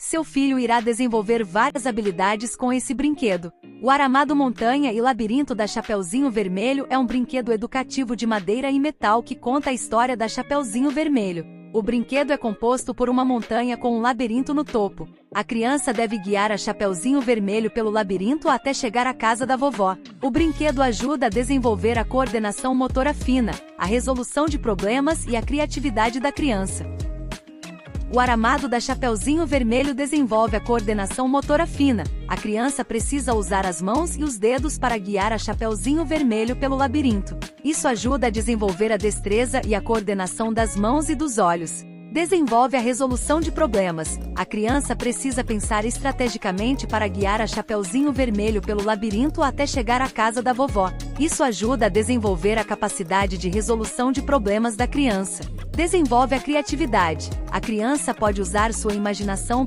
Seu filho irá desenvolver várias habilidades com esse brinquedo. O Aramado Montanha e Labirinto da Chapeuzinho Vermelho é um brinquedo educativo de madeira e metal que conta a história da Chapeuzinho Vermelho. O brinquedo é composto por uma montanha com um labirinto no topo. A criança deve guiar a Chapeuzinho Vermelho pelo labirinto até chegar à casa da vovó. O brinquedo ajuda a desenvolver a coordenação motora fina, a resolução de problemas e a criatividade da criança. O Aramado da Chapeuzinho Vermelho desenvolve a coordenação motora fina. A criança precisa usar as mãos e os dedos para guiar a Chapeuzinho Vermelho pelo labirinto. Isso ajuda a desenvolver a destreza e a coordenação das mãos e dos olhos. Desenvolve a resolução de problemas. A criança precisa pensar estrategicamente para guiar a Chapeuzinho Vermelho pelo labirinto até chegar à casa da vovó. Isso ajuda a desenvolver a capacidade de resolução de problemas da criança. Desenvolve a criatividade. A criança pode usar sua imaginação